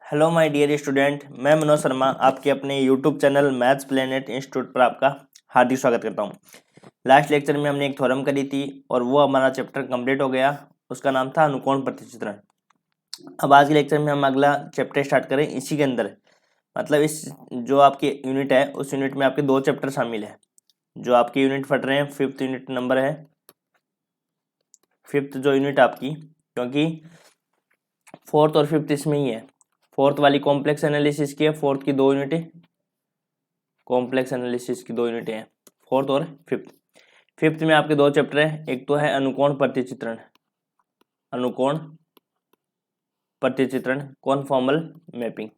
Hello my dear student, मैं मनोज शर्मा आपके अपने YouTube channel maths planet institute पर आपका हार्दिक स्वागत करता हूं। लास्ट लेक्चर में हमने एक थ्योरम करी थी और वो हमारा चैप्टर कंप्लीट हो गया। उसका नाम था अनुकोण प्रतिचित्रण। अब आज के लेक्चर में हम अगला चैप्टर स्टार्ट करें। इसी के अंदर मतलब इस जो आपकी यूनिट है उस यूनिट में आपके दो चैप्टर शामिल है। जो आपकी यूनिट पढ़ रहे हैं फिफ्थ यूनिट नंबर है, फिफ्थ जो यूनिट आपकी, क्योंकि फोर्थ और फिफ्थ इसमें ही है। फोर्थ वाली कॉम्प्लेक्स एनालिसिस की है, फोर्थ की दो यूनिटें कॉम्प्लेक्स एनालिसिस की दो यूनिटें हैं, फोर्थ और फिफ्थ। फिफ्थ में आपके दो चैप्टर हैं, एक तो है अनुकोण प्रतिचित्रण, अनुकोण प्रतिचित्रण कॉन्फॉर्मल मैपिंग।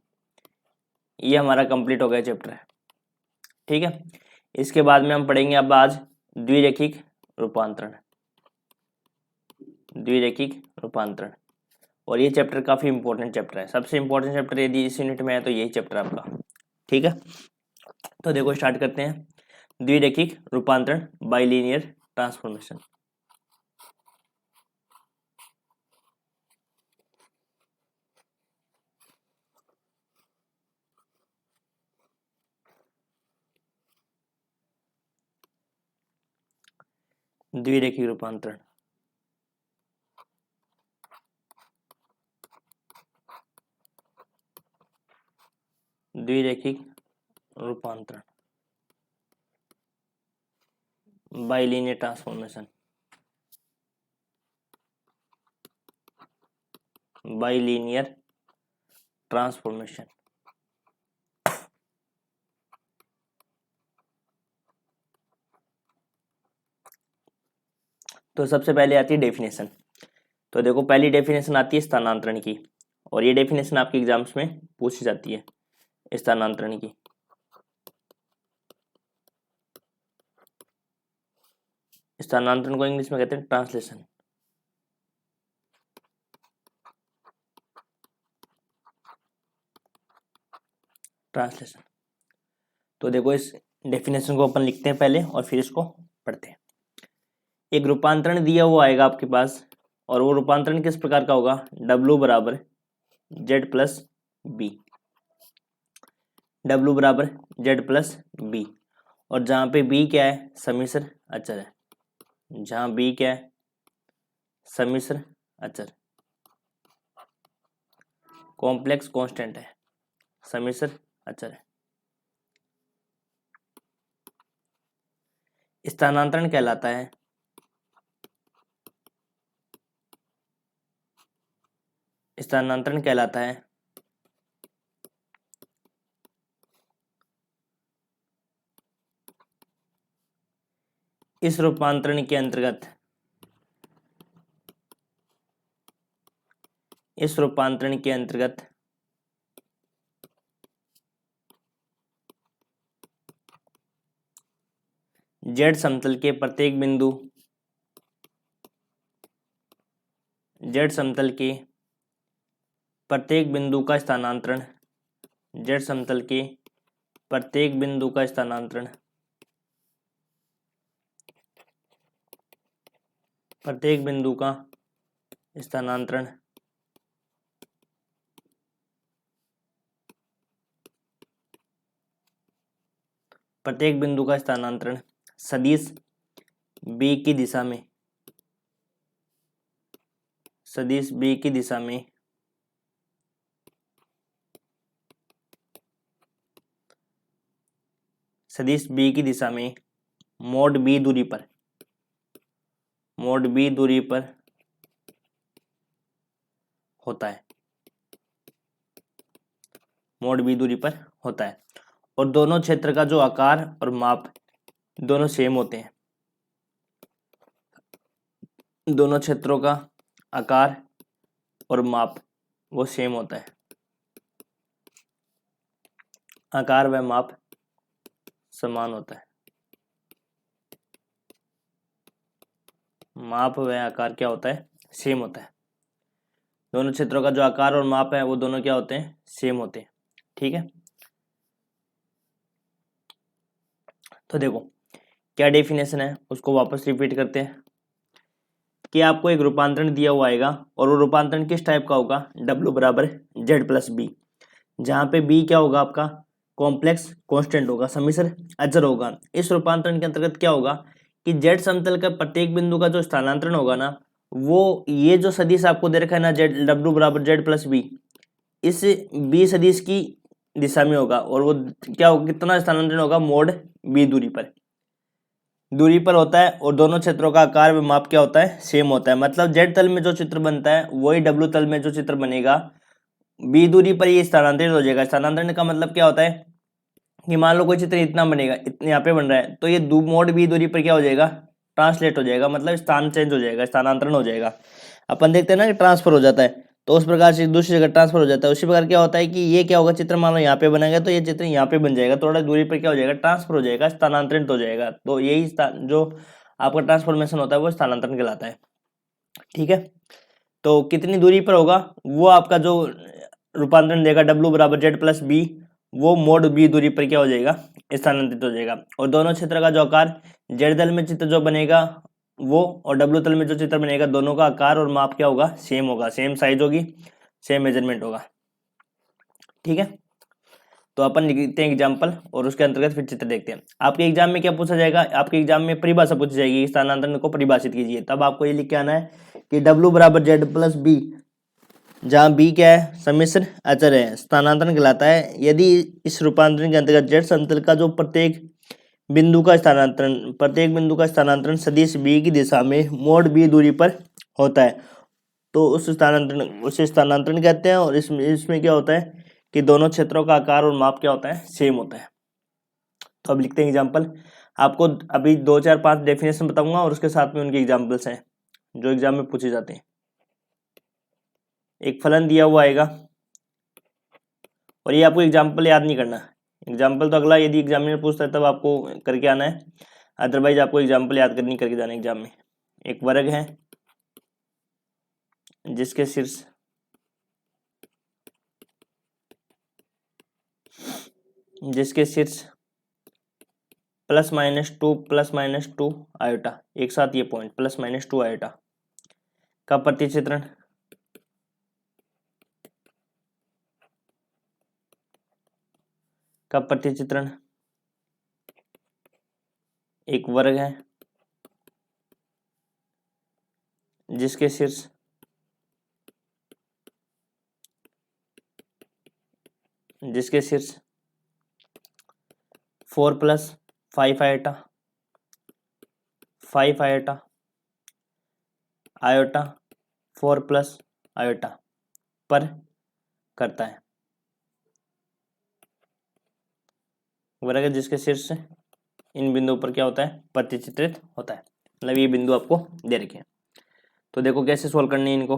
ये हमारा कंप्लीट हो गया चैप्टर है, ठीक है। इसके बाद में हम पढ़ेंगे अब आज द्विरेखिक रूपांतरण, द्विरेखिक रूपांतरण। और ये चैप्टर काफी इंपॉर्टेंट चैप्टर है, सबसे इंपॉर्टेंट चैप्टर यदि इस यूनिट में है तो यही चैप्टर आपका, ठीक है। तो देखो स्टार्ट करते हैं। द्विरेखिक रूपांतरण बाइलिनियर ट्रांसफॉर्मेशन। द्विरेखिक रूपांतरण, द्विरेखिक रूपांतरण बाइलिनियर ट्रांसफॉर्मेशन, बाइलिनियर ट्रांसफॉर्मेशन। तो सबसे पहले आती है डेफिनेशन। तो देखो पहली डेफिनेशन आती है स्थानांतरण की, और ये डेफिनेशन आपके एग्जाम्स में पूछी जाती है स्थानांतरण की। स्थानांतरण को इंग्लिश में कहते हैं ट्रांसलेशन। ट्रांसलेशन। तो देखो इस डेफिनेशन को अपन लिखते हैं पहले और फिर इसको पढ़ते हैं। एक रूपांतरण दिया हुआ आएगा आपके पास, और वो रूपांतरण किस प्रकार का होगा? W बराबर जेड प्लस बी, W बराबर जेड प्लस बी। और जहां पे बी क्या है? सम्मिश्र अचर है। जहां बी क्या है? सम्मिश्र अचर, कॉम्प्लेक्स कांस्टेंट है, सम्मिश्र अचर है। स्थानांतरण कहलाता है स्थानांतरण कहलाता है इस रूपांतरण के अंतर्गत, इस रूपांतरण के अंतर्गत जेड समतल के प्रत्येक बिंदु, जेड समतल के प्रत्येक बिंदु का स्थानांतरण, जेड समतल के प्रत्येक बिंदु का स्थानांतरण, प्रत्येक बिंदु का स्थानांतरण प्रत्येक बिंदु का स्थानांतरण सदिश बी की दिशा में, सदिश बी की दिशा में सदिश बी की दिशा में मोड बी दूरी पर, मोड बी दूरी पर होता है, मोड बी दूरी पर होता है। और दोनों क्षेत्र का जो आकार और माप दोनों सेम होते हैं, दोनों क्षेत्रों का आकार और माप वो सेम होता है, आकार व माप समान होता है। माप व आकार क्या होता है? सेम होता है। दोनों क्षेत्रों का जो आकार और माप है वो दोनों क्या होते हैं? सेम होते हैं, ठीक है। तो देखो क्या डेफिनेशन है उसको वापस रिपीट करते हैं कि आपको एक रूपांतरण दिया हुआ आएगा, और वो रूपांतरण किस टाइप का होगा? W बराबर जेड प्लस बी। जहाँ पे बी क्या होगा आपका कॉम्प्लेक्स कांस्टेंट होगा, समिश्र अचर होगा। इस रूपांतरण के अंतर्गत क्या होगा कि जेड समतल का प्रत्येक बिंदु का जो स्थानांतरण होगा ना, वो ये जो सदिश आपको दे रखा है ना जेड डब्ल्यू बराबर जेड प्लस बी, इस बी सदिश की दिशा में होगा, और वो क्या होगा, कितना स्थानांतरण होगा, मोड बी दूरी पर होता है, और दोनों क्षेत्रों का आकार व माप क्या होता है, सेम होता है। मतलब जेड तल में जो चित्र बनता है वही डब्ल्यू तल में जो चित्र बनेगा, बी दूरी पर ये स्थानांतरित हो जाएगा। स्थानांतरण का मतलब क्या होता है कि मान लो कोई चित्र इतना बनेगा, इतने यहाँ पे बन रहा है, तो ये मोड बी दूरी पर क्या हो जाएगा, ट्रांसलेट हो जाएगा, मतलब स्थान चेंज हो जाएगा, स्थानांतरण हो जाएगा। अपन देखते हैं ना कि ट्रांसफर हो जाता है, तो उस प्रकार से दूसरी जगह ट्रांसफर हो जाता है। उसी प्रकार क्या होता है कि ये क्या होगा, चित्र मान लो यहाँ पे बनेगा, तो ये चित्र यहाँ पे बन जाएगा, थोड़ा दूरी पर क्या हो जाएगा, ट्रांसफर हो जाएगा, स्थानांतरित हो जाएगा। तो यही जो आपका ट्रांसफॉर्मेशन होता है वो स्थानांतरण कहलाता है। ठीक है, तो कितनी दूरी पर होगा, वो आपका जो रूपांतरण देगा डब्ल्यू बराबर जेड प्लस बी, वो मोड बी दूरी पर क्या हो जाएगा, स्थानांतरित हो जाएगा। और दोनों क्षेत्र का जो आकार, जेड तल में चित्र जो बनेगा वो, और डब्ल्यू तल में जो चित्र बनेगा, दोनों का आकार और माप क्या होगा, सेम होगा, सेम साइज होगी, सेम मेजरमेंट होगा। ठीक है, तो अपन लिखते हैं एग्जाम्पल, और उसके अंतर्गत फिर चित्र देखते हैं। आपके एग्जाम में क्या पूछा जाएगा, आपके एग्जाम में परिभाषा पूछी जाएगी, स्थानांतरण को परिभाषित कीजिए। तब आपको ये लिख के आना है कि डब्ल्यू बराबर जेड प्लस बी, जहाँ बी क्या है, सम्मिश्र अचर है, स्थानांतरण कहलाता है यदि इस रूपांतरण के अंतर्गत जेड समतल का जो प्रत्येक बिंदु का स्थानांतरण सदिश बी की दिशा में मोड बी दूरी पर होता है, तो उसे स्थानांतरण कहते हैं। और इसमें क्या होता है कि दोनों क्षेत्रों का आकार और माप क्या होता है, सेम होता है। तो अब लिखते हैं एग्जाम्पल। आपको अभी 2 4 5 डेफिनेशन बताऊंगा, और उसके साथ में उनके एग्जाम्पल्स हैं जो एग्जाम में पूछे जाते हैं। एक फलन दिया हुआ आएगा, और ये आपको एग्जाम्पल याद नहीं करना। एग्जाम्पल तो अगला यदि एग्जामिनर पूछता है तब आपको करके आना है, अदरवाइज आपको एग्जाम्पल याद करनी करके जाना एग्जाम में। एक वर्ग है जिसके शीर्ष +-2 आयोटा, एक साथ ये पॉइंट +-2 आयोटा का प्रतिचित्रण एक वर्ग है जिसके शीर्ष 4+5 आयोटा आयोटा 4+ आयोटा पर करता है। वर्ग जिसके शीर्ष इन बिंदुओं पर क्या होता है, प्रतिचित्रित होता है। मतलब ये बिंदु आपको दे रखे हैं, तो देखो कैसे सोल्व करनी है इनको।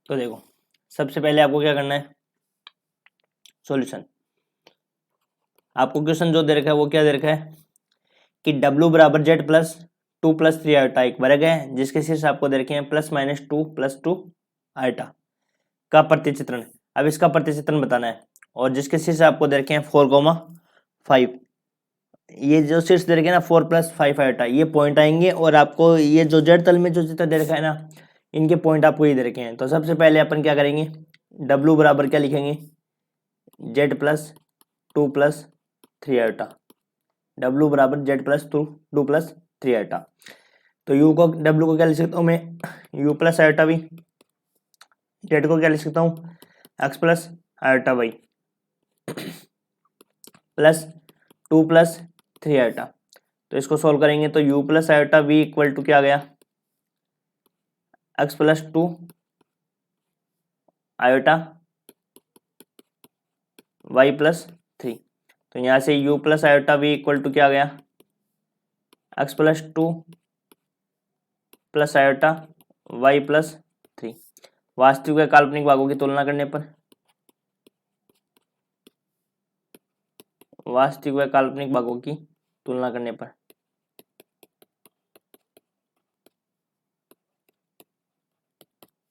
तो देखो सबसे पहले आपको क्या करना है, सॉल्यूशन। आपको क्वेश्चन जो दे रखा है वो क्या दे रखा है कि W बराबर जेड प्लस 2+3 आयोटा एक वर्ग है जिसके शीर्ष आपको दे रखे हैं +-2 आयोटा का प्रतिचित्रण। अब इसका प्रतिचित्रण बताना है, और जिसके शीर्ष आपको दे रखे हैं 4,5, ये जो शीर्ष दे रखे हैं ना 4+5 आयोटा, ये पॉइंट आएंगे, और आपको ये जो जेड तल में जो चित्र दे रखा है ना, इनके पॉइंट आपको ये दे रखे हैं। तो सबसे पहले अपन क्या करेंगे, W बराबर क्या लिखेंगे, जेड प्लस 2+3 आयोटा, W बराबर जेड प्लस 2+3 आयोटा। तो U को W को क्या लिख सकता हूँ मैं, U plus iota V, z को क्या लिख सकता हूँ, x plus iota y +2+3 iota. तो इसको सोल्व करेंगे तो U plus iota V equal to क्या आ गया, x+2 आयोटा y+3। तो यहाँ से U plus iota V equal to क्या आ गया, x+2 प्लस आयोटा y+3। वास्तविक व काल्पनिक भागों की तुलना करने पर, वास्तविक व काल्पनिक भागों की तुलना करने पर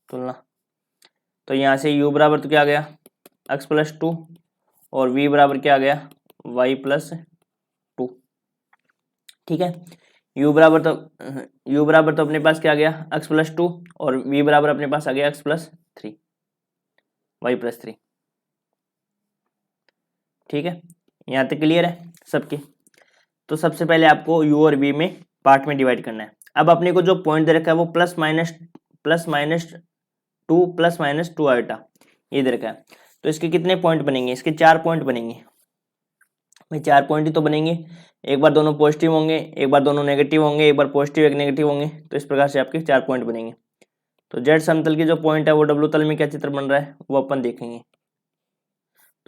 तुलना, तो यहाँ से U बराबर तो क्या आ गया x+2 और v बराबर क्या आ गया y+2। ठीक है, u बराबर तो अपने पास क्या आ गया x+2 और v बराबर अपने पास आ गया x+3 y+3। ठीक है, यहाँ तक क्लियर है सबकी। तो सबसे पहले आपको u और v में पार्ट में डिवाइड करना है। अब अपने को जो पॉइंट दे रखा है वो +-2 आयोटा ये दे रखा है। तो इसके कितने पॉइंट बनेंगे, इसके 4 पॉइंट बनेंगे भाई, 4 पॉइंट ही तो बनेंगे। एक बार दोनों पॉजिटिव होंगे, एक बार दोनों नेगेटिव होंगे, एक बार पॉजिटिव एक नेगेटिव होंगे। तो इस प्रकार से आपके 4 पॉइंट बनेंगे। तो जेड समतल की जो पॉइंट है वो डब्ल्यू तल में क्या चित्र बन रहा है वो अपन देखेंगे।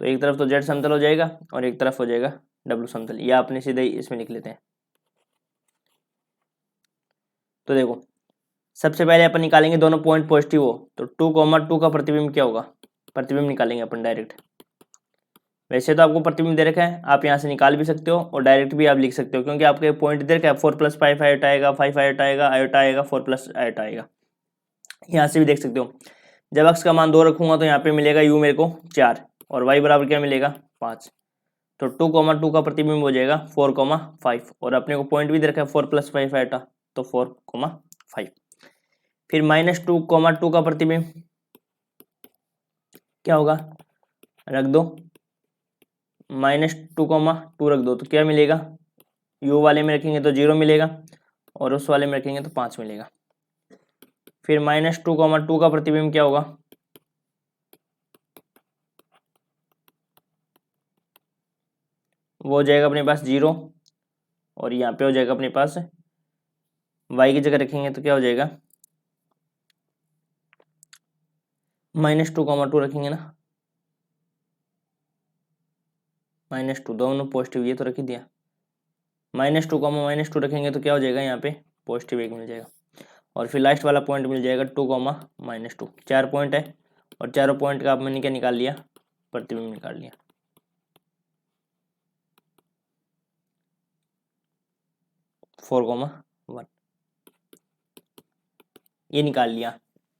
तो एक तरफ तो जेड समतल हो जाएगा और एक तरफ हो जाएगा डब्ल्यू समतल, या अपने सीधे इसमें लिख लेते हैं। तो देखो सबसे पहले अपन निकालेंगे दोनों पॉइंट पॉजिटिव हो तो 2,2 का प्रतिबिंब क्या होगा, प्रतिबिंब निकालेंगे अपन डायरेक्ट। वैसे तो आपको प्रतिबिंब दे रखा है, आप यहाँ से निकाल भी सकते हो और डायरेक्ट भी आप लिख सकते हो, क्योंकि आपके पॉइंट दे रखा है 4+5 आयोटा आएगा, 5 आयोटा आएगा, आयोटा आएगा, 4+ आयोटा आएगा। यहाँ से भी देख सकते हो। जब x का मान 2 रखूंगा तो यहाँ पे मिलेगा u मेरे को 4 और y बराबर क्या मिलेगा 5। तो 2,2 का प्रतिबिंब हो जाएगा 4,5 और अपने को पॉइंट भी दे रखा है 4+5 आयोटा तो 4,5। फिर -2,2 का प्रतिबिंब क्या होगा, रख दो -2,2 रख दो तो क्या मिलेगा, u वाले में रखेंगे तो 0 मिलेगा और उस वाले में रखेंगे तो 5 मिलेगा। फिर -2,2 का प्रतिबिंब क्या होगा, वो हो जाएगा अपने पास 0 और यहाँ पे हो जाएगा अपने पास y की जगह रखेंगे तो क्या हो जाएगा -2,2 रखेंगे ना, -2 दोनों पॉजिटिव ये तो रख ही दिया। -2 रखेंगे तो क्या हो जाएगा यहाँ पे पॉजिटिव 1 मिल जाएगा और फिर लास्ट वाला पॉइंट मिल जाएगा 2,-2। 4 पॉइंट है और चारों पॉइंट का मैंने क्या निकाल लिया, प्रतिबिंब निकाल लिया। फोर कोमा 1 ये निकाल लिया।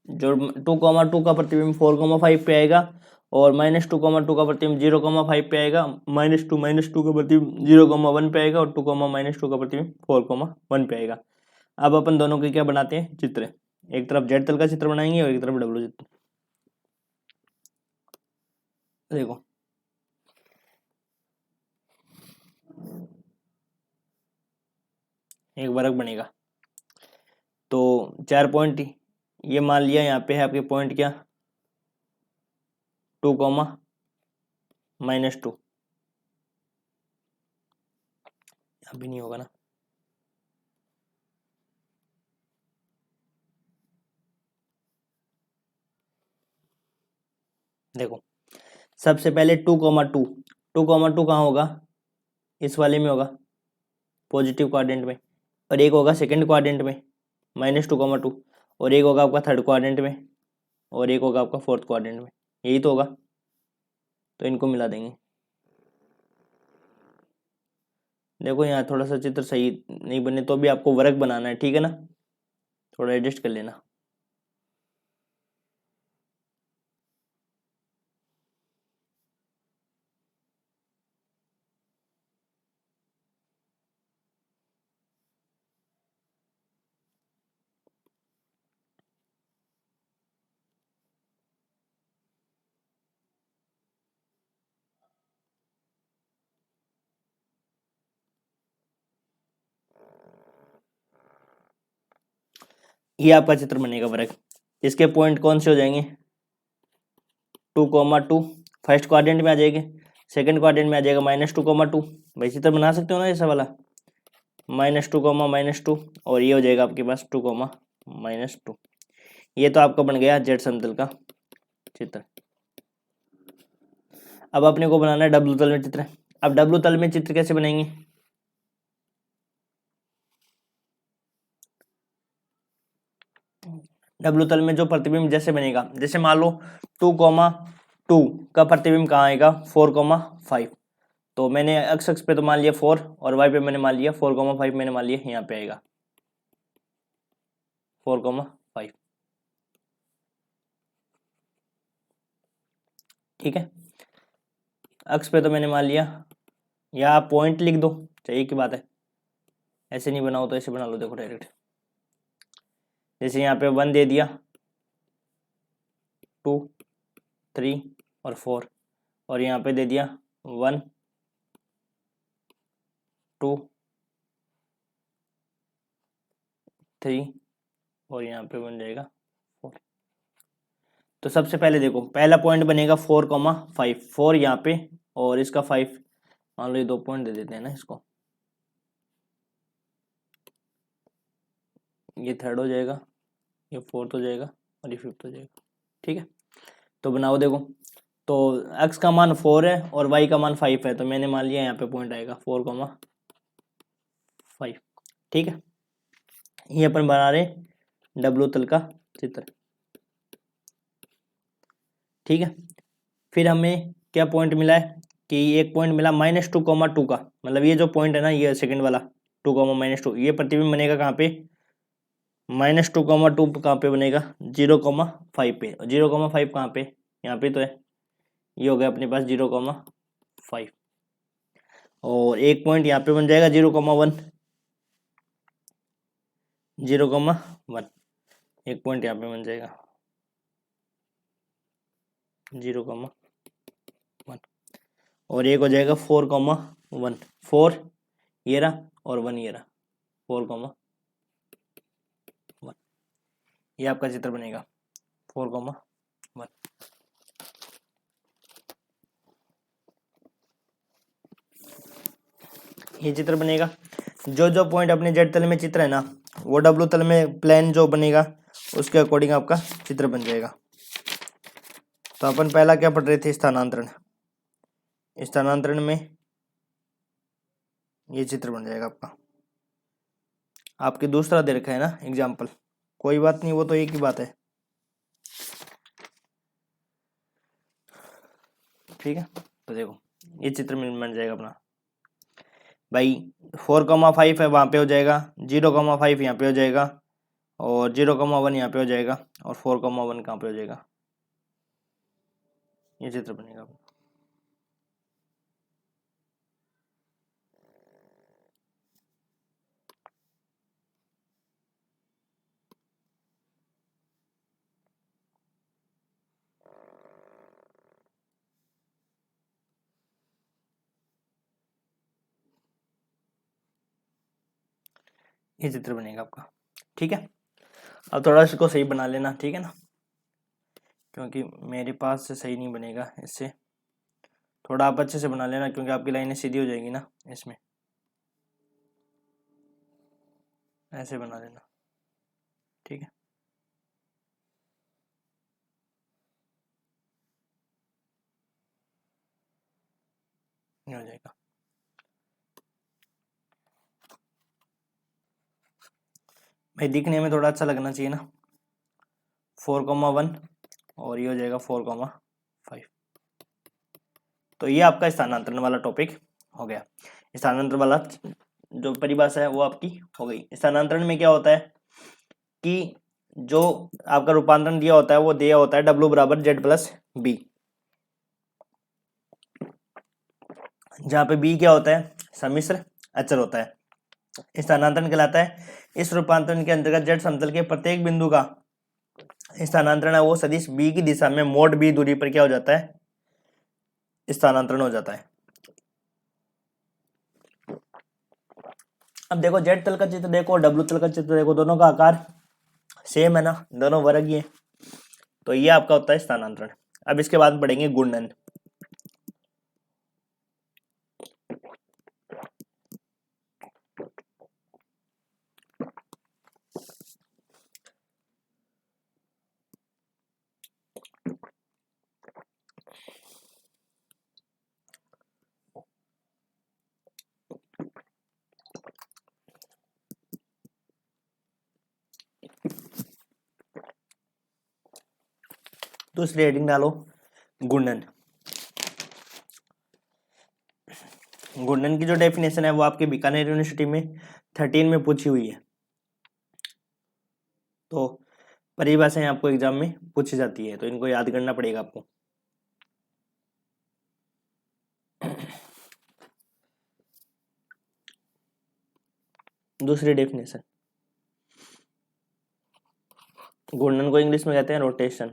जो 2,2 का प्रतिबिंब 4,5 पे आएगा और -2,2 का प्रतिबिंब 0,5 पे आएगा, -2 का प्रतिबिंब 0,1 पे आएगा और 2,-2 का प्रतिबिंब 4,1 पे आएगा। अब अपन दोनों के क्या बनाते हैं चित्र, एक तरफ जेड तल का चित्र बनाएंगे और एक तरफ डब्ल्यू चित्र। देखो एक वर्ग बनेगा तो 4 पॉइंट ये मान लिया, यहाँ पे है आपके पॉइंट क्या 2,-2 यहाँ भी नहीं होगा ना, देखो सबसे पहले 2,2 2,2 कहाँ होगा, इस वाले में होगा पॉजिटिव क्वाड्रेंट में, और एक होगा सेकंड क्वाड्रेंट में -2,2 और एक होगा आपका थर्ड क्वाड्रेंट में और एक होगा आपका फोर्थ क्वाड्रेंट में, यही तो होगा। तो इनको मिला देंगे। देखो यहाँ थोड़ा सा चित्र सही नहीं बने तो भी आपको वर्ग बनाना है, ठीक है ना, थोड़ा एडजस्ट कर लेना। ये आपका चित्र बनेगा वर्ग। इसके पॉइंट कौन से हो जाएंगे 2,2 फर्स्ट क्वाड्रेंट में आ जाएंगे, सेकंड क्वाड्रेंट में आ जाएगा -2,2। भाई चित्र बना सकते हो ना ऐसा वाला -2, और ये हो जाएगा आपके पास 2,-2। ये तो आपका बन गया जेड समतल का चित्र। अब अपने को बनाना है डब्ल्यू तल में चित्र। अब डब्ल्यू तल में चित्र कैसे बनाएंगे, डब्ल्यू तल में जो प्रतिबिंब जैसे बनेगा, जैसे मान लो 2,2 का प्रतिबिंब कहाँ आएगा 4,5। तो मैंने एक्स अक्ष पे तो मान लिया 4 और वाई पे मैंने मान लिया 4,5 मैंने मान लिया यहाँ पे आएगा 4,5। ठीक है, अक्ष पे तो मैंने मान लिया, या आप पॉइंट लिख दो, चाहिए की बात है, ऐसे नहीं बनाओ तो ऐसे बना लो, देखो डायरेक्ट। जैसे यहाँ पे 1 दे दिया, 2, 3 और 4, और यहाँ पे दे दिया 1, 2, 3 और यहाँ पे बन जाएगा 4। तो सबसे पहले देखो, पहला पॉइंट बनेगा 4,5, 4 यहाँ पे और इसका 5, मान लो ये 2 पॉइंट दे देते हैं ना इसको, ये थर्ड हो जाएगा, ये फोर्थ हो जाएगा और ये फिफ्थ हो जाएगा। ठीक है, तो बनाओ देखो, तो x का मान 4 है और y का मान 5 है, तो मैंने मान लिया यहाँ पे पॉइंट आएगा 4,5। ठीक है, ये अपन बना रहे डब्लू तल का चित्र। ठीक है, फिर हमें क्या पॉइंट मिला है कि एक पॉइंट मिला -2,2 का, मतलब ये जो पॉइंट है ना, ये सेकंड वाला 2, -2, ये प्रतिबिंब बनेगा कहाँ पे, -2,2 कहाँ पे बनेगा, 0,5 पे। 0,5 कहाँ पे, यहाँ पे तो है, ये हो गया अपने पास 0,5, और एक पॉइंट यहाँ पे बन जाएगा 0,1, 0,1, एक पॉइंट यहाँ पे बन जाएगा 0,1, और एक हो जाएगा 4,1, 4 ये रहा और 1 ये रहा, 4,1, ये आपका चित्र बनेगा 4,1। ये चित्र बनेगा। जो जो पॉइंट अपने जेड तल में चित्र है ना, वो डब्लू तल में प्लेन जो बनेगा उसके अकॉर्डिंग आपका चित्र बन जाएगा। तो अपन पहला क्या पढ़ रहे थे, स्थानांतरण। स्थानांतरण में ये चित्र बन जाएगा आपका, आपके दूसरा दे रखा है ना एग्जाम्पल, कोई बात नहीं, वो तो एक ही बात है। ठीक है, तो देखो ये चित्र में बन जाएगा अपना, भाई 4,5 है वहां पे हो जाएगा, 0,5 यहाँ पे हो जाएगा, और 0,1 यहाँ पे हो जाएगा, और 4,1 कहाँ पे हो जाएगा, ये चित्र बनेगा। ये चित्र बनेगा आपका। ठीक है, अब थोड़ा इसको सही बना लेना, ठीक है ना, क्योंकि मेरे पास से सही नहीं बनेगा, इससे थोड़ा आप अच्छे से बना लेना, क्योंकि आपकी लाइनें सीधी हो जाएगी ना, इसमें ऐसे बना लेना। ठीक है, ये हो जाएगा। भाई दिखने में थोड़ा अच्छा लगना चाहिए ना, 4,1 और ये हो जाएगा 4,5। तो ये आपका स्थानांतरण वाला टॉपिक हो गया। स्थानांतरण वाला जो परिभाषा है वो आपकी हो गई। स्थानांतरण में क्या होता है कि जो आपका रूपांतरण दिया होता है वो दिया होता है W = Z+B, जहाँ पे B क्या होता है, सम्मिश्र अचर होता है। स्थानांतरण कहलाता है इस रूपांतरण के अंतर्गत Z समतल के प्रत्येक बिंदु का स्थानांतरण है वो सदिश B की दिशा में मोड B दूरी पर क्या हो जाता है, स्थानांतरण हो जाता है। अब देखो जेड तल का चित्र देखो, डब्ल्यू तल का चित्र देखो, दोनों का आकार सेम है ना, दोनों वर्ग ही है, तो ये आपका होता है स्थानांतरण। अब इसके बाद पढ़ेंगे गुणन। दूसरी हेडिंग डालो गुणन। गुणन की जो डेफिनेशन है वो आपके बीकानेर यूनिवर्सिटी में 13 में पूछी हुई है, तो परिभाषाएं आपको एग्जाम में पूछी जाती है, तो इनको याद करना पड़ेगा आपको। दूसरी डेफिनेशन, घूर्णन को इंग्लिश में कहते हैं रोटेशन।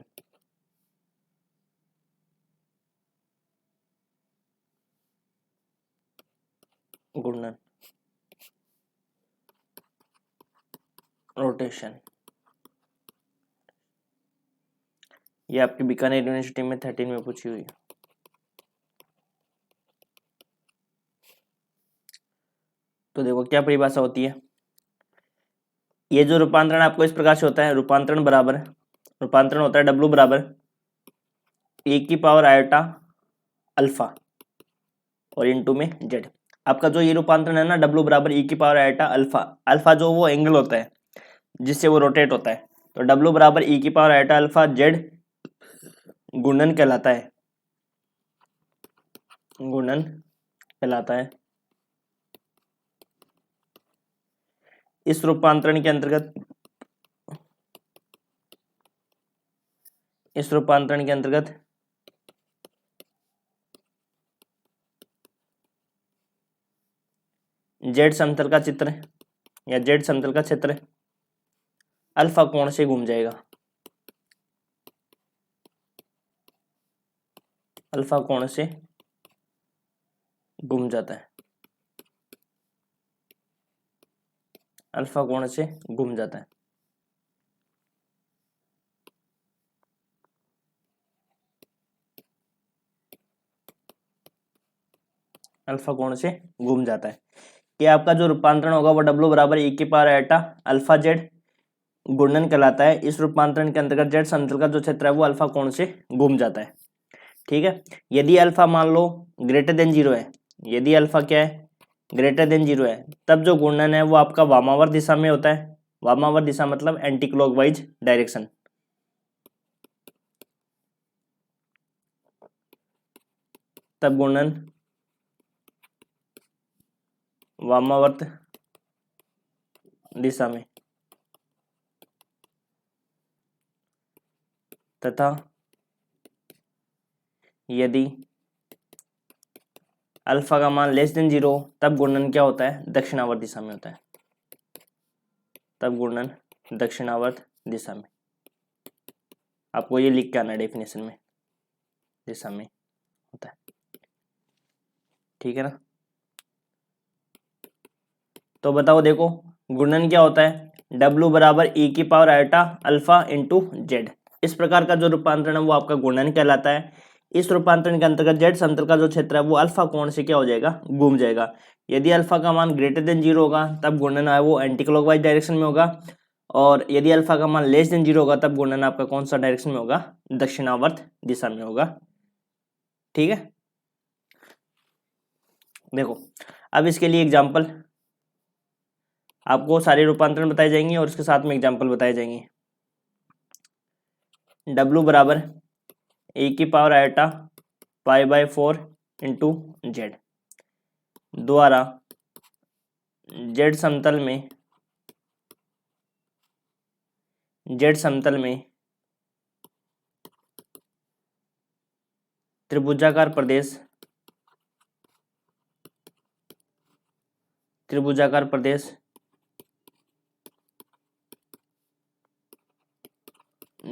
घूर्णन, रोटेशन, ये आपकी बीकानेर यूनिवर्सिटी में 13 में पूछी हुई है। तो देखो क्या परिभाषा होती है, ये जो रूपांतरण आपको इस प्रकार से होता है, रूपांतरण होता है W बराबर e की पावर आयोटा अल्फा और इनटू में Z। आपका जो ये रूपांतरण है ना, W बराबर e की पावर आयोटा अल्फा, अल्फा जो वो एंगल होता है जिससे वो रोटेट होता है, तो W बराबर e की पावर आयोटा अल्फा Z घूर्णन कहलाता है, घूर्णन कहलाता है। इस रूपांतरण के अंतर्गत जेड समतल का चित्र या जेड समतल का क्षेत्र अल्फा कोण से घूम जाएगा, अल्फा कोण से घूम जाता है, अल्फा कोण से घूम जाता है। अल्फा कोण से घूम जाता है कि आपका जो रूपांतरण होगा वो W बराबर e की पावर आयोटा अल्फा Z घूर्णन कहलाता है। इस रूपांतरण के अंतर्गत जेड समतल का जो क्षेत्र है वो अल्फा कोण से घूम जाता है। ठीक है, यदि अल्फा मान लो ग्रेटर देन 0 है, यदि अल्फा क्या है, ग्रेटर देन 0 है, तब जो घूर्णन है वो आपका वामावर्त दिशा में होता है। वामावर्त दिशा मतलब एंटी क्लॉकवाइज डायरेक्शन। तब घूर्णन वामावर्त दिशा में तथा यदि अल्फा का मान लेस देन 0 तब घूर्णन क्या होता है, दक्षिणावर्त दिशा में होता है। तब घूर्णन दक्षिणावर्त दिशा में, आपको ये लिख के आना डेफिनेशन में, दिशा में होता है। ठीक है ना, तो बताओ देखो घूर्णन क्या होता है, W बराबर e की power iota alpha into Z. इस प्रकार का जो रूपांतरण है वो आपका घूर्णन कहलाता है। इस रूपांतरण के अंतर्गत जेड समतल का जो क्षेत्र है वो अल्फा कोण से क्या हो जाएगा, घूम जाएगा। यदि अल्फा का मान ग्रेटर देन 0 होगा तब घूर्णन है वो एंटी क्लॉकवाइज डायरेक्शन में होगा, और यदि अल्फा का मान लेस देन 0 होगा तब घूर्णन आपका कौन सा डायरेक्शन में होगा, दक्षिणावर्त दिशा में होगा। ठीक है, देखो अब इसके लिए एग्जाम्पल, आपको सारे रूपांतरण बताए जाएंगे और उसके साथ में एग्जाम्पल बताए जाएंगे। W बराबर e की पावर आयोटा π/4 इंटू जेड द्वारा जेड समतल में त्रिभुजाकार प्रदेश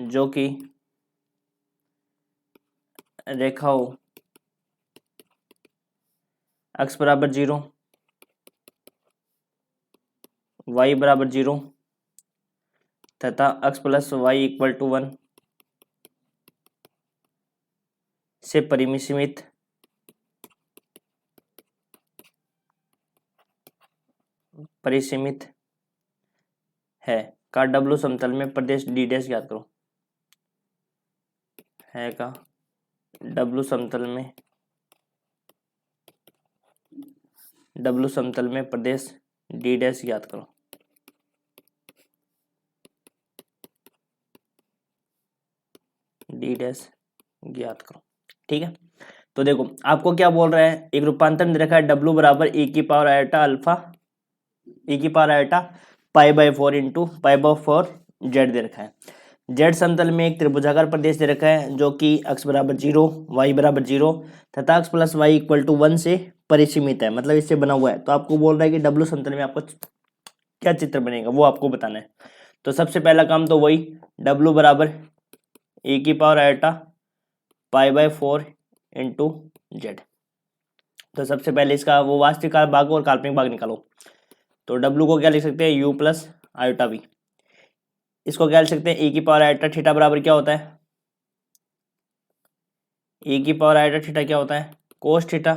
जो कि रेखाओं x बराबर 0, y बराबर 0 तथा x plus y equal to 1 से परिसीमित है का W समतल में प्रदेश D डैश याद करो, है का W समतल में प्रदेश D डैश याद करो। D डैश ज्ञात करो। ठीक है, तो देखो आपको क्या बोल रहा है, एक रूपांतरण दे रखा है W बराबर e की पावर आयोटा अल्फा e की पावर आयोटा π/4 इंटू π/4 जेड दे रखा है। जेड समतल में एक त्रिभुजाकार प्रदेश दे रखा है जो कि x बराबर 0, y बराबर 0 तथा x plus y equal to 1 से परिसीमित है, मतलब इससे बना हुआ है। तो आपको बोल रहा है कि W समतल में आपको क्या चित्र बनेगा वो आपको बताना है। तो सबसे पहला काम तो वही, W बराबर e की पावर आयोटा π/4 इंटू जेड। तो सबसे पहले इसका वो वास्तविक भाग और काल्पनिक भाग निकालो। तो W को क्या लिख सकते हैं, U प्लस आयोटा V। इसको क्या लिख सकते हैं, e की पावर आयोटा थीटा बराबर क्या होता है, e की पावर आयोटा थीटा क्या होता है, cos theta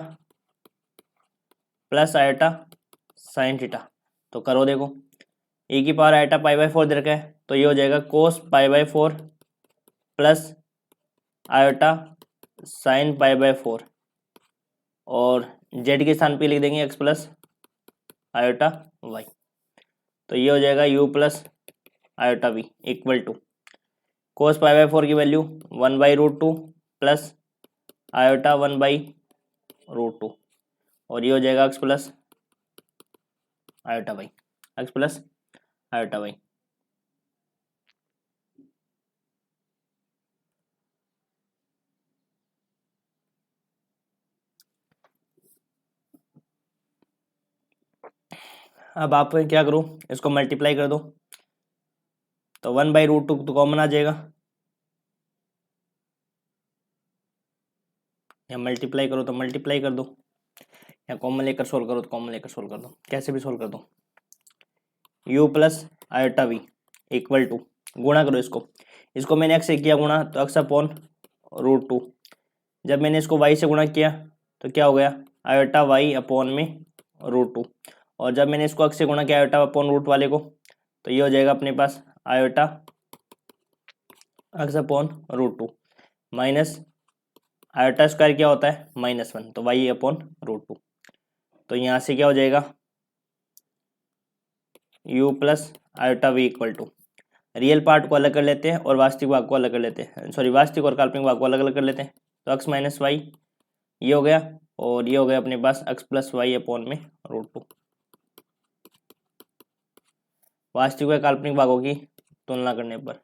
plus iota sine theta. तो करो देखो, e की पावर आयोटा π/4 दे रखा है, तो ये हो जाएगा कोस π/4 प्लस आयोटा साइन π/4, और z के स्थान पे लिख देंगे x प्लस आयोटा y। तो ये हो जाएगा u plus iota v equal to cos π/4 की वैल्यू 1/√2 प्लस आयोटा 1/√2, और ये हो जाएगा x plus iota y, x plus iota y। अब आप क्या करो, इसको मल्टीप्लाई कर दो, तो 1/√2 तो कॉमन आ जाएगा, या मल्टीप्लाई करो तो मल्टीप्लाई कर दो, या कॉमन लेकर सोल्व करो तो कॉमन लेकर सोल्व कर दो, कैसे भी सोल्व कर दो। u plus iota v equal to, गुणा करो इसको मैंने x से किया गुणा, तो x अपॉन √2। जब मैंने इसको y से गुणा किया तो क्या हो गया, आयोटा y अपॉन में √2, और जब मैंने इसको x से गुणा किया आयोटा अपॉन रूट वाले को, तो ये हो जाएगा अपने पास iota x upon √2 minus iota square क्या होता है -1, तो y अपॉन √2। तो यहाँ से क्या हो जाएगा, u plus iota v equal to, real part को अलग कर लेते हैं और वास्तविक भाग को अलग कर लेते हैं, सॉरी वास्तविक और काल्पनिक भाग को अलग अलग कर लेते हैं। तो x माइनस वाई ये हो गया, और ये हो गया अपने पास x प्लस वाई अपॉन में √2। वास्तविक व काल्पनिक भागों की तुलना करने पर,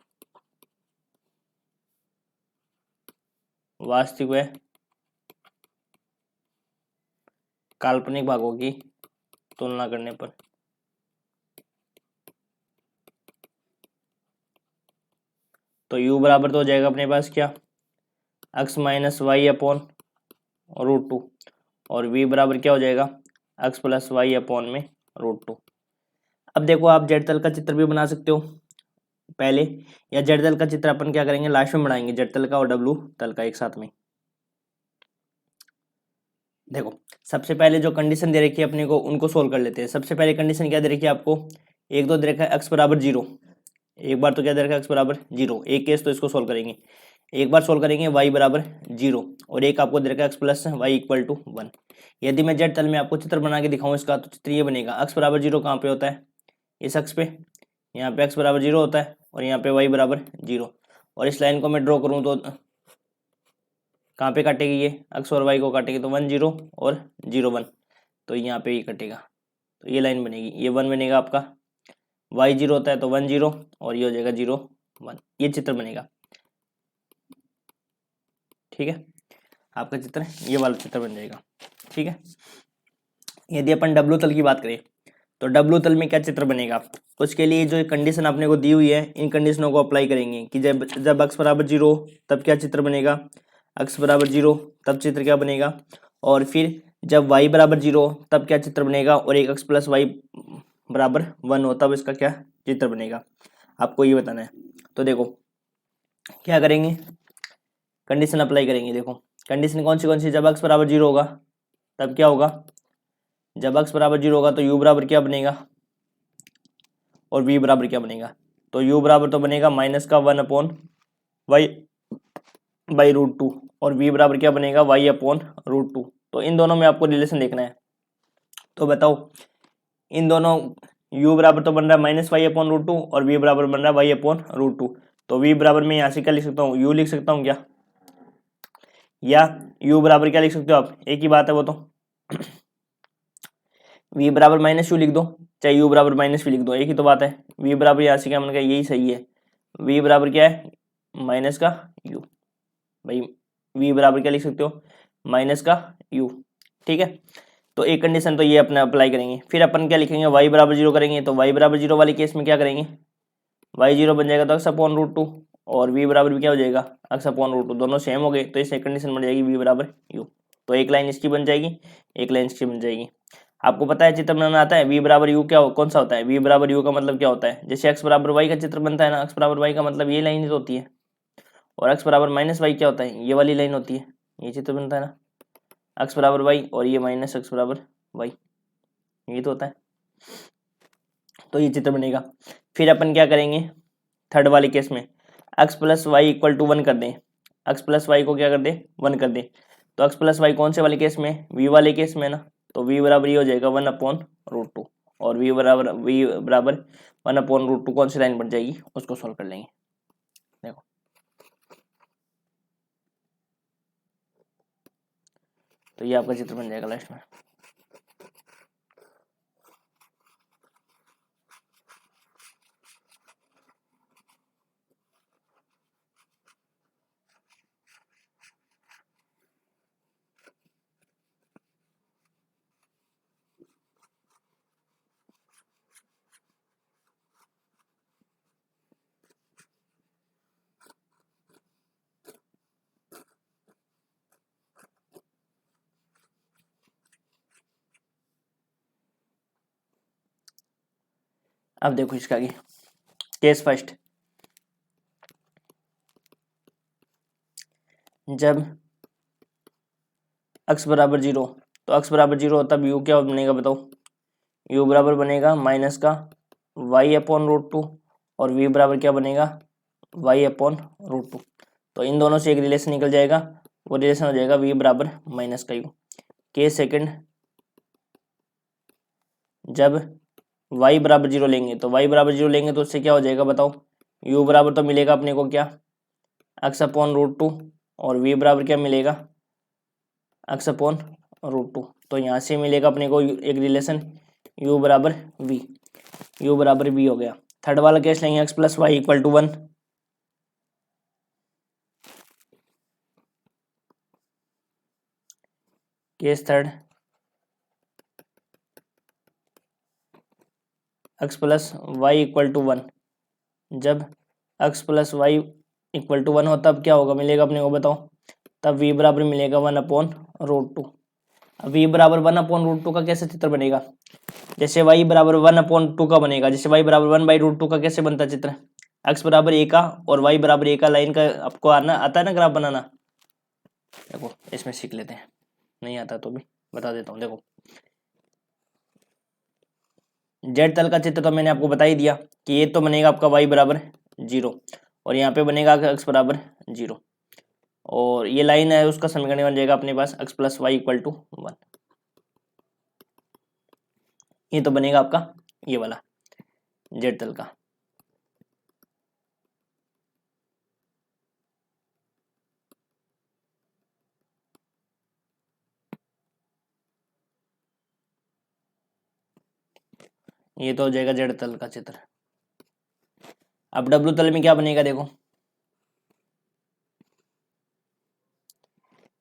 वास्तविक व काल्पनिक भागों की तुलना करने पर, तो u बराबर तो हो जाएगा अपने पास क्या, x माइनस वाई अपॉन √2, और v बराबर क्या हो जाएगा, x प्लस वाई अपॉन में √2। अब देखो आप जेड तल का चित्र भी बना सकते हो पहले, या जेड तल का चित्र अपन क्या करेंगे लास्ट में बनाएंगे, जेड तल का और डब्लू तल का एक साथ में। देखो सबसे पहले जो कंडीशन दे रखी है अपने को उनको सोल्व कर लेते हैं। सबसे पहले कंडीशन क्या दे रखी है आपको, एक तो दे रखा है x बराबर 0, एक बार तो क्या दे रखा है x बराबर 0, एक केस तो इसको सोल्व करेंगे, एक बार सोल्व करेंगे y बराबर 0, और एक आपको दे रखा है x plus y equal to 1। यदि मैं जेड तल में आपको चित्र बना के दिखाऊं इसका, तो चित्र ये बनेगा, x बराबर 0 कहाँ पे होता है, इस अक्ष पे, यहाँ पे x बराबर 0 होता है, और यहाँ पे y बराबर 0, और इस लाइन को मैं ड्रॉ करूँ तो कहाँ पे काटेगी, ये x और y को काटेगी, तो 1 0 और 0 1, तो यहाँ पे ये कटेगा, तो ये लाइन बनेगी, ये 1 बनेगा आपका, y 0 होता है तो 1 0, और ये हो जाएगा 0 1, ये चित्र बनेगा। ठीक है, आपका चित्र ये वाला चित्र बन जाएगा। ठीक है, यदि अपन डब्लू तल की बात करें तो डब्लू तल में क्या चित्र बनेगा, उसके लिए जो कंडीशन आपने को दी हुई है इन कंडीशनों को अप्लाई करेंगे कि जब x बराबर 0 तब क्या चित्र बनेगा, x बराबर 0 तब चित्र क्या बनेगा, और फिर जब y बराबर 0 तब क्या चित्र बनेगा, और एक x प्लस वाई बराबर 1 हो तब इसका क्या चित्र बनेगा, आपको ये बताना है। तो देखो क्या करेंगे, कंडीशन अप्लाई करेंगे। देखो कंडीशन कौन सी, जब x बराबर 0 होगा तब क्या होगा, जब x बराबर 0 होगा तो u बराबर क्या बनेगा, और v बराबर क्या बनेगा, तो u बराबर तो बनेगा -1 अपॉन वाई बाई √2, और v बराबर क्या बनेगा, y अपॉन √2। तो इन दोनों में आपको रिलेशन देखना है। तो बताओ इन दोनों, u बराबर तो बन रहा है -y अपॉन √2, और v बराबर बन रहा है y अपॉन √2। तो v बराबर में यहाँ से क्या लिख सकता हूँ, u लिख सकता हूँ क्या, या u बराबर क्या लिख सकते हो आप, एक ही बात है वो तो v बराबर -u लिख दो, चाहे u बराबर -v लिख दो, एक ही तो बात है। v बराबर यहाँ से क्या बन गया, यही सही है, v बराबर क्या है माइनस का u, भाई v बराबर क्या लिख सकते हो, माइनस का u। ठीक है, तो एक कंडीशन तो ये अपने अप्लाई करेंगे। फिर अपन क्या लिखेंगे, y बराबर 0 करेंगे। तो y बराबर 0 वाले केस में क्या करेंगे, y 0 बन जाएगा तो x अपॉन रूट टू, और v बराबर भी क्या हो जाएगा, x अपॉन रूट टू, दोनों सेम हो गए। तो इस कंडीशन बन जाएगी v बराबर u। तो एक लाइन इसकी बन जाएगी, एक लाइन इसकी बन जाएगी। आपको पता है चित्र बनाना आता है, v बराबर u क्या कौन सा होता है, v बराबर u का मतलब क्या होता है, जैसे x बराबर y का चित्र बनता है ना, x बराबर y का मतलब ये लाइन होती है, और x बराबर माइनस वाई क्या होता है, ये वाली लाइन होती है, ये चित्र बनता है ना, x बराबर y और ये माइनस x बराबर y, ये तो होता है। तो ये चित्र बनेगा। फिर अपन क्या करेंगे, थर्ड वाले केस में x plus y equal to 1 कर दें, x प्लस वाई को क्या कर दें, 1 कर दें। तो x प्लस वाई कौन से वाले केस में, v वाले केस में ना, तो v बराबर ये हो जाएगा 1 अपॉन रूट टू, और v बराबर 1 अपॉन रूट टू कौन सी लाइन बन जाएगी, उसको सॉल्व कर लेंगे। देखो तो ये आपका चित्र बन जाएगा लास्ट में। अब देखो इसका आगे केस फर्स्ट, जब x बराबर 0, तो x बराबर 0 तब u क्या बनेगा बताओ, u बराबर बनेगा माइनस का y अपॉन रूट टू, और v बराबर क्या बनेगा, y अपॉन रूट टू। तो इन दोनों से एक रिलेशन निकल जाएगा, वो रिलेशन हो जाएगा v बराबर माइनस का u। केस सेकंड, जब y बराबर 0 लेंगे, तो y बराबर 0 लेंगे तो उससे क्या हो जाएगा बताओ, u बराबर तो मिलेगा अपने को क्या, x अपॉन रूट टू, और v बराबर क्या मिलेगा, x अपॉन रूट टू। तो यहाँ से मिलेगा अपने को एक रिलेशन u बराबर v, u बराबर v हो गया। थर्ड वाला केस लेंगे x plus y equal to 1, case third, x plus y equal to 1, जब x plus y equal to 1 हो तब क्या होगा, मिलेगा अपने को बताओ, तब v बराबर मिलेगा 1 अपॉन रूट टू। अब v बराबर 1 अपॉन रूट टू का कैसे चित्र बनेगा, जैसे y बराबर 1 अपॉन टू का बनेगा, जैसे y बराबर 1 बाई रूट टू का कैसे बनता चित्र, x बराबर a का और y बराबर a का लाइन का आपको आता है ना ग्राफ बनाना। देखो इसमें सीख लेते हैं, नहीं आता तो भी बता देता हूँ। देखो जेड तल का चित्र तो मैंने आपको बता ही दिया कि ये तो बनेगा आपका y बराबर 0, और यहाँ पे बनेगा x बराबर 0, और ये लाइन है उसका समीकरण बन जाएगा अपने पास x plus y equal to 1। ये तो बनेगा आपका ये वाला जेड तल का। ये तो हो जाएगा जेड तल का चित्र। अब डब्ल्यू तल में क्या बनेगा, देखो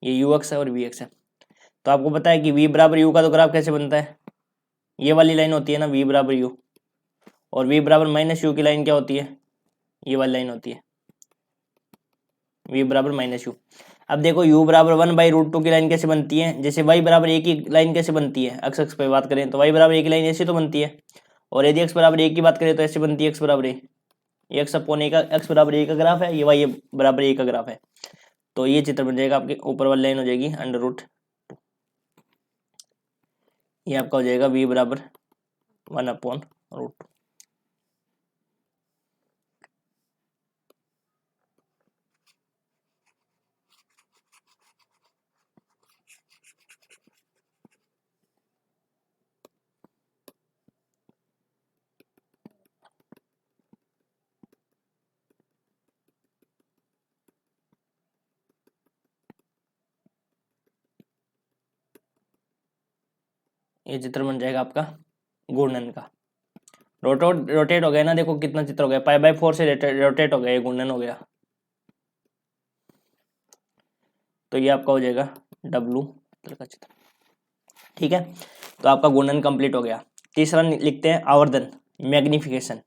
ये यू एक्स है और वी एक्स है। तो आपको पता है कि v बराबर u का तो ग्राफ कैसे बनता है, ये वाली लाइन होती है ना v बराबर u, और v बराबर माइनस यू की लाइन क्या होती है, ये वाली लाइन होती है v बराबर माइनस यू। अब देखो u बराबर 1 बाई रूट टू की लाइन कैसे बनती है, जैसे y बराबर एक ही लाइन कैसे बनती है, x अक्ष पे बात करें तो y बराबर एक ही लाइन ऐसे तो बनती है, और यदि x बराबर एक की बात करें तो ऐसे बनती है x बराबर ए, ये x अपॉन ए का, x बराबर ए का ग्राफ है, ये y बराबर ए का ग्राफ है। तो ये चित्र बन जाएगा, आपके ऊपर वाली लाइन हो जाएगी अंडर रूट, ये आपका हो जाएगा v बराबर 1 अपॉन रूट टू। ये चित्र बन जाएगा आपका घूर्णन का, रोटेट हो गया ना, देखो कितना चित्र हो गया, पाई बाई 4 से रोटेट हो गया, ये घूर्णन हो गया। तो ये आपका हो जाएगा डब्लू का चित्र। ठीक है, तो आपका गुणन कंप्लीट हो गया। तीसरा लिखते हैं आवर्धन, मैग्निफिकेशन।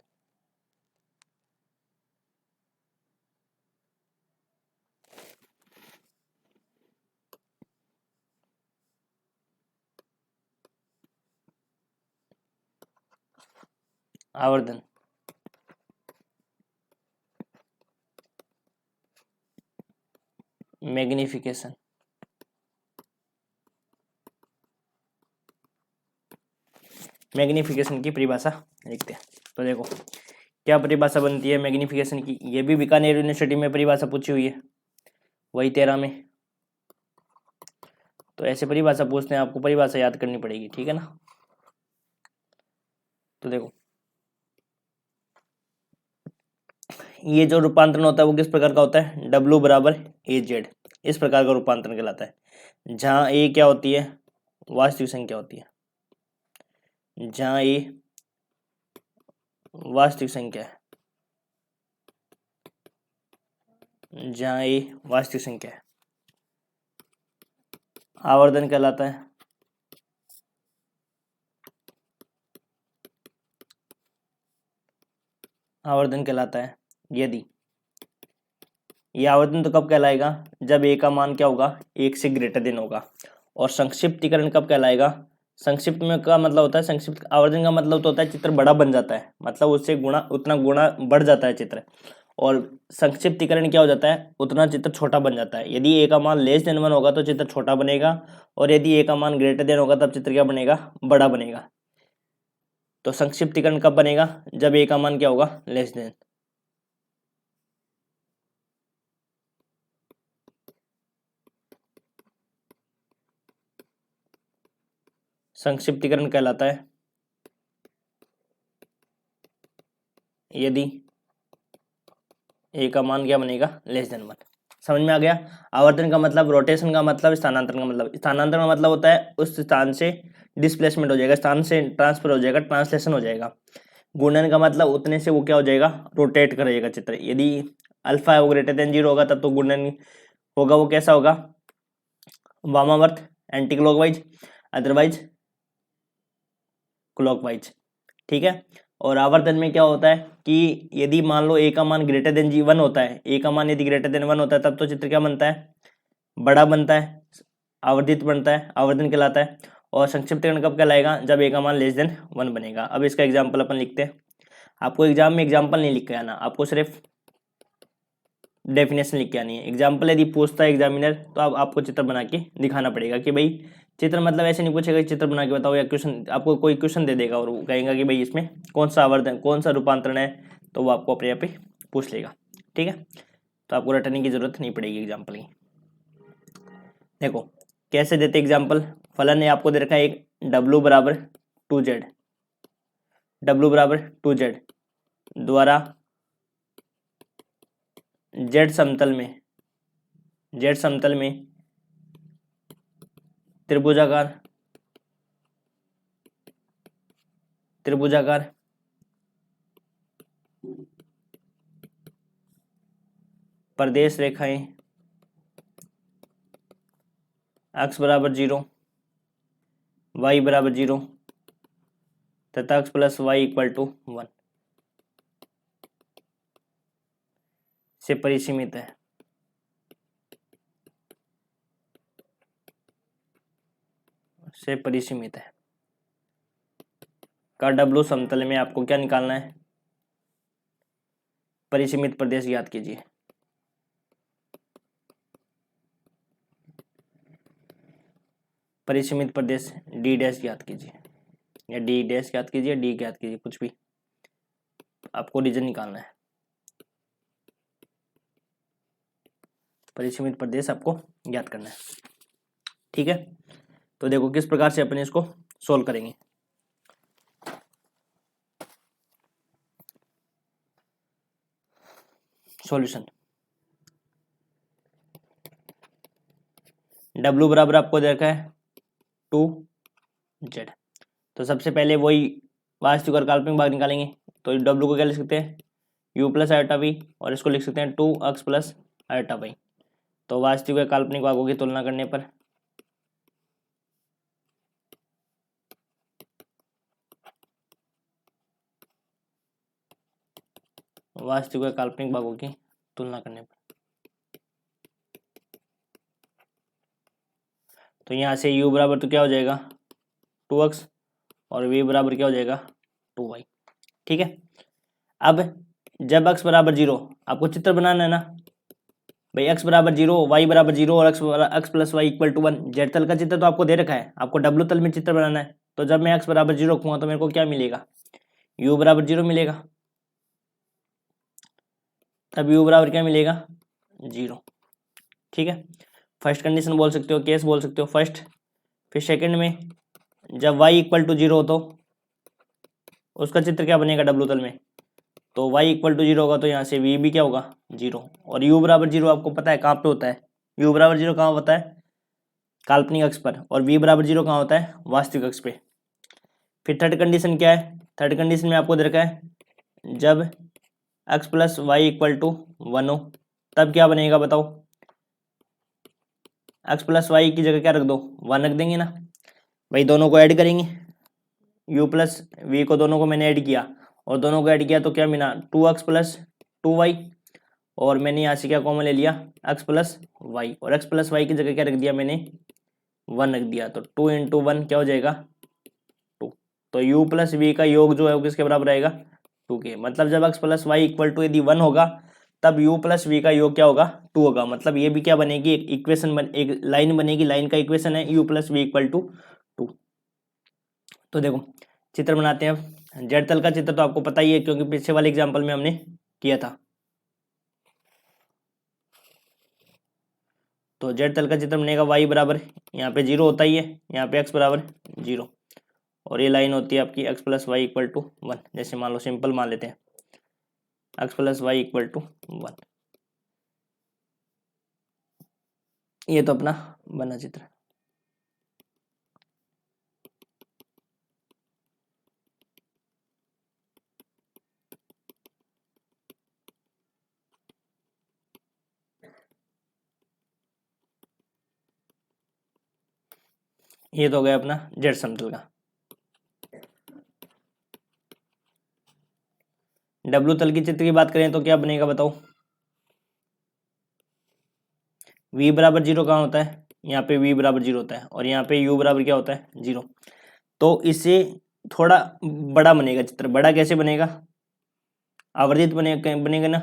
आवर्धन, मैग्निफिकेशन। मैग्निफिकेशन की परिभाषा लिखते हैं। तो देखो क्या परिभाषा बनती है मैग्निफिकेशन की, ये भी बीकानेर यूनिवर्सिटी में परिभाषा पूछी हुई है, वही 13 में। तो ऐसे परिभाषा पूछते हैं, आपको परिभाषा याद करनी पड़ेगी, ठीक है ना। तो देखो ये जो रूपांतरण होता है वो किस प्रकार का होता है, W बराबर AZ, इस प्रकार का रूपांतरण कहलाता है। जहाँ A क्या होती है, वास्तविक संख्या होती है, जहाँ A वास्तविक संख्या है, जहाँ A वास्तविक संख्या है, आवर्धन कहलाता है। आवर्धन कहलाता है। यदि ये आवर्धन तो कब कहलाएगा, जब A का मान क्या होगा, 1 से ग्रेटर देन होगा। और संक्षिप्तीकरण कब कहलाएगा, संक्षिप्त में का मतलब होता है, संक्षिप्त आवर्धन का मतलब तो होता है चित्र बड़ा बन जाता है, मतलब उससे गुणा उतना गुणा बढ़ जाता है चित्र। और संक्षिप्तीकरण क्या हो जाता है, उतना चित्र छोटा बन जाता है। यदि A का मान लेस देन 1 होगा तो चित्र छोटा बनेगा, और यदि A का मान ग्रेटर देन होगा तब चित्र क्या बनेगा, बड़ा बनेगा। तो संक्षिप्तीकरण कब बनेगा, जब A का मान क्या होगा, लेस देन। संक्षिप्तीकरण कहलाता है यदि A का मान क्या बनेगा, लेस देन 1। समझ में आ गया। आवर्धन का मतलब, रोटेशन का मतलब, स्थानांतरण का मतलब, स्थानांतरण का मतलब होता है उस स्थान से डिस्प्लेसमेंट हो जाएगा, स्थान से ट्रांसफर हो जाएगा, ट्रांसलेशन हो जाएगा। गुणन का मतलब उतने से वो क्या हो जाएगा, रोटेट करेगा चित्र। यदि अल्फा है वो ग्रेटर देन 0 होगा तब तो गुणन होगा, वो कैसा होगा, वामावर्त, एंटी क्लॉकवाइज, अदरवाइज क्लॉकवाइज, ठीक है। और आवर्धन में क्या होता है कि यदि मान लो A का मान ग्रेटर देन G1 होता है, A का मान यदि ग्रेटर देन 1 होता है तब तो चित्र क्या बनता है, बड़ा बनता है, आवर्धित बनता है, आवर्धन कहलाता है। और संक्षिप्तीकरण कब कहलाएगा, जब A का मान लेस देन 1 बनेगा। अब इसका एग्जाम्पल अपन लिखते हैं। आपको एग्जाम में एग्जाम्पल नहीं लिख के आना, आपको सिर्फ डेफिनेशन लिख के आनी है। एग्जाम्पल यदि पूछता है एग्जामिनर तो आपको चित्र बना के दिखाना पड़ेगा कि भाई चित्र, मतलब ऐसे नहीं पूछेगा चित्र बना के बताओ, या क्वेश्चन आपको कोई क्वेश्चन दे देगा और वो कहेगा कि भाई इसमें कौन सा आवर्धन, कौन सा रूपांतरण है, तो वो आपको अपने आप ही पूछ लेगा, ठीक है। तो आपको रटने की जरूरत नहीं पड़ेगी एग्जाम्पल की। देखो कैसे देते एग्जाम्पल, फलन ने आपको दे रखा है एक W बराबर 2Z, W बराबर 2Z द्वारा Z समतल में, Z समतल में त्रिभुजाकार, त्रिभुजाकार प्रदेश रेखाएं x बराबर 0, y बराबर 0 तथा x plus y equal to 1 से परिसीमित है, से परिसीमित है। का W समतल में आपको क्या निकालना है, परिसीमित प्रदेश ज्ञात कीजिए। परिसीमित प्रदेश D डैश ज्ञात कीजिए, या D डैश ज्ञात कीजिए, D ज्ञात कीजिए, कुछ भी, आपको रीजन निकालना है। परिसीमित प्रदेश आपको ज्ञात करना है, ठीक है। तो देखो किस प्रकार से अपन इसको सोल्व करेंगे। सॉल्यूशन, W बराबर आपको दे रखा है 2Z। तो सबसे पहले वही वास्तविक और काल्पनिक भाग निकालेंगे। तो W को क्या लिख सकते हैं, U प्लस आयोटा V, और इसको लिख सकते हैं 2x प्लस आयोटा वाई। तो वास्तविक और काल्पनिक भागों की तुलना करने पर वास्तविक व काल्पनिक भागों की तुलना करने पर। तो यहाँ से u बराबर तो क्या हो जाएगा 2x और v बराबर क्या हो जाएगा 2y। ठीक है, अब जब x बराबर 0, आपको चित्र बनाना है ना भाई, x बराबर 0, y बराबर 0 और x plus y equal to 1। Z तल का चित्र तो आपको दे रखा है, आपको डब्ल्यू तल में चित्र बनाना है। तो जब मैं x बराबर 0 रखूंगा तो मेरे को क्या मिलेगा, u बराबर 0 मिलेगा। तब u बराबर क्या मिलेगा 0। ठीक है, फर्स्ट कंडीशन बोल सकते हो, केस बोल सकते हो फर्स्ट। फिर सेकंड में जब y इक्वल टू 0 हो तो उसका चित्र क्या बनेगा डब्ल्यू तल में, तो y इक्वल टू 0 होगा तो यहाँ से v भी क्या होगा 0। और u बराबर 0 आपको पता है कहाँ पे होता है, u बराबर 0 कहाँ होता है काल्पनिक अक्ष पर, और v बराबर 0 कहाँ होता है वास्तविक अक्ष पे। फिर थर्ड कंडीशन क्या है, थर्ड कंडीशन में आपको दे रखा है जब x plus y equal to 1 हो तब क्या बनेगा बताओ, x प्लस वाई की जगह क्या रख दो 1 रख देंगे ना भाई, दोनों को ऐड करेंगे, u प्लस वी को दोनों को मैंने ऐड किया और दोनों को ऐड किया तो क्या मिला 2x प्लस 2y, और मैंने यहाँ से क्या कॉमन ले लिया x प्लस वाई, और x प्लस वाई की जगह क्या रख दिया मैंने 1 रख दिया। तो 2 इंटू 1 क्या हो जाएगा 2। तो u प्लस वी का योग जो है वो किसके बराबर आएगा 2 के। मतलब जब x plus y equal to यदि 1 होगा तब u प्लस वी का योग क्या होगा 2 होगा। मतलब ये भी क्या बनेगी एक इक्वेशन एक लाइन बनेगी, लाइन का इक्वेशन है u plus v equal to 2। तो देखो चित्र बनाते हैं। जेड तल का चित्र तो आपको पता ही है क्योंकि पीछे वाले एग्जाम्पल में हमने किया था। तो जेड तल का चित्र बनेगा y बराबर यहाँ पे 0 होता ही है, यहाँ पे x बराबर 0 और ये लाइन होती है आपकी x plus y equal to 1। जैसे मान लो सिंपल मान लेते हैं x plus y equal to 1। ये तो अपना बना चित्र। ये तो हो गया अपना जेड समतल का। डब्ल्यू तल की चित्र की बात करें तो क्या बनेगा बताओ, v बराबर 0 कहाँ होता है, यहाँ पे v बराबर 0 होता है और यहाँ पे u बराबर क्या होता है 0। तो इससे थोड़ा बड़ा बनेगा चित्र। बड़ा कैसे बनेगा, आवर्धित बनेगा ना,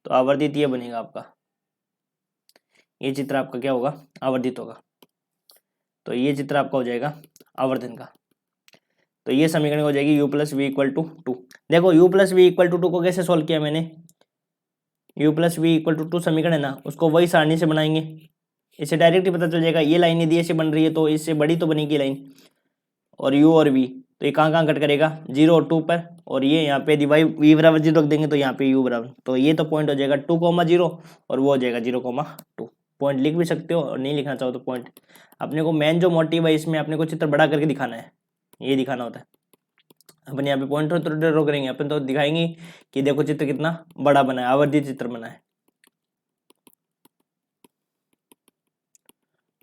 तो आवर्धित ये बनेगा आपका, ये चित्र आपका क्या होगा आवर्धित होगा। तो ये चित्र आपका हो जाएगा आवर्धन का। तो ये समीकरण हो जाएगी u plus v equal to 2। देखो u plus v equal to 2 को कैसे सोल्व किया मैंने, u plus v equal to 2 समीकरण है ना, उसको वही सारणी से बनाएंगे, इससे डायरेक्ट ही पता चल जाएगा। ये लाइन यदि ऐसे बन रही है तो इससे बड़ी तो बनेगी लाइन, और u और v तो ये कहाँ कट करेगा 0 और 2 पर, और ये यहाँ पे यदि v बराबर 0 रख देंगे तो यहाँ पे u बराबर, तो ये तो पॉइंट हो जाएगा 2,0 और वो हो जाएगा 0,2। पॉइंट लिख भी सकते हो और नहीं लिखना चाहो तो पॉइंट। अपने को मेन जो मोटिव है इसमें अपने को चित्र बड़ा करके दिखाना है, ये दिखाना होता है। अपन यहाँ पे पॉइंट ड्रॉ करेंगे, अपन तो दिखाएंगे कि देखो चित्र कितना बड़ा बना है, आवर्धित चित्र बना है।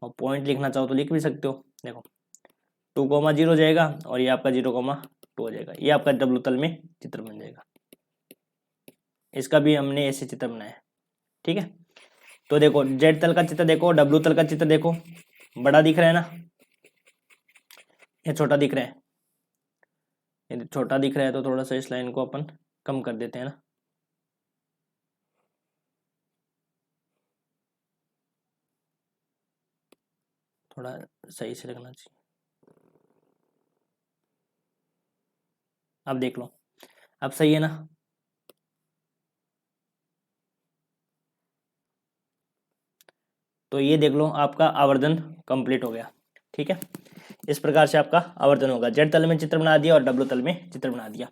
और पॉइंट लिखना चाहो तो लिख भी सकते हो। देखो 2,0 हो जाएगा और ये आपका 0,2 हो जाएगा। ये आपका डब्ल्यू तल में चित्र बन जाएगा। इसका भी हमने ऐसे चित्र बनाया है। ठीक है, तो देखो जेड तल का चित्र देखो, डब्ल्यू तल का चित्र देखो, बड़ा दिख रहा है ना या छोटा दिख रहा है। यदि छोटा दिख रहा है तो थोड़ा सा इस लाइन को अपन कम कर देते हैं ना, थोड़ा सही से रखना चाहिए। अब देख लो, अब सही है ना। तो ये देख लो आपका आवर्धन कंप्लीट हो गया। ठीक है, इस प्रकार से आपका आवर्धन होगा। जेड तल में चित्र बना दिया और डब्ल्यू तल में चित्र बना दिया।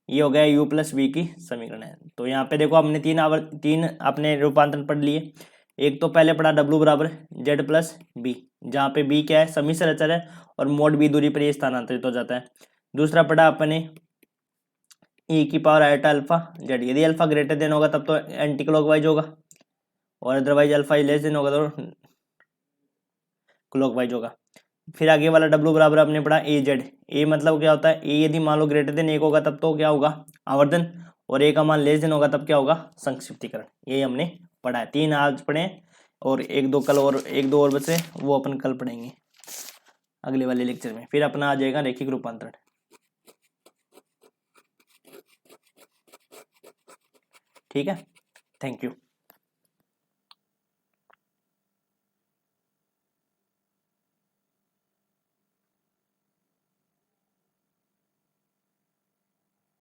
ये हो गया u प्लस वी की समीकरण है। तो यहाँ पे देखो हमने तीन आपने रूपांतरण पढ़ लिए। एक तो पहले पढ़ा w बराबर जेड प्लस बी, जहाँ पे b क्या है सम्मिश्र अचर है और मोड b दूरी पर ये स्थानांतरित हो जाता है। दूसरा पढ़ा अपने e की पावर आयोटा अल्फा जेड, यदि अल्फा ग्रेटर देन होगा तब तो एंटी क्लॉकवाइज होगा और अदरवाइज अल्फा लेस देन होगा तो क्लॉकवाइज होगा। फिर आगे वाला w बराबर आपने पढ़ा ए जेड, ए मतलब क्या होता है, ए यदि मान लो ग्रेटर देन 1 होगा तब तो क्या होगा आवर्धन, और ए का मान लेस देन होगा तब क्या होगा, संक्षिप्तीकरण। यही हमने पढ़ा है। 3 आज पढ़े और एक दो और बचे, वो अपन कल पढ़ेंगे अगले वाले लेक्चर में। फिर अपना आ जाएगा रैखिक रूपांतरण। ठीक है, थैंक यू।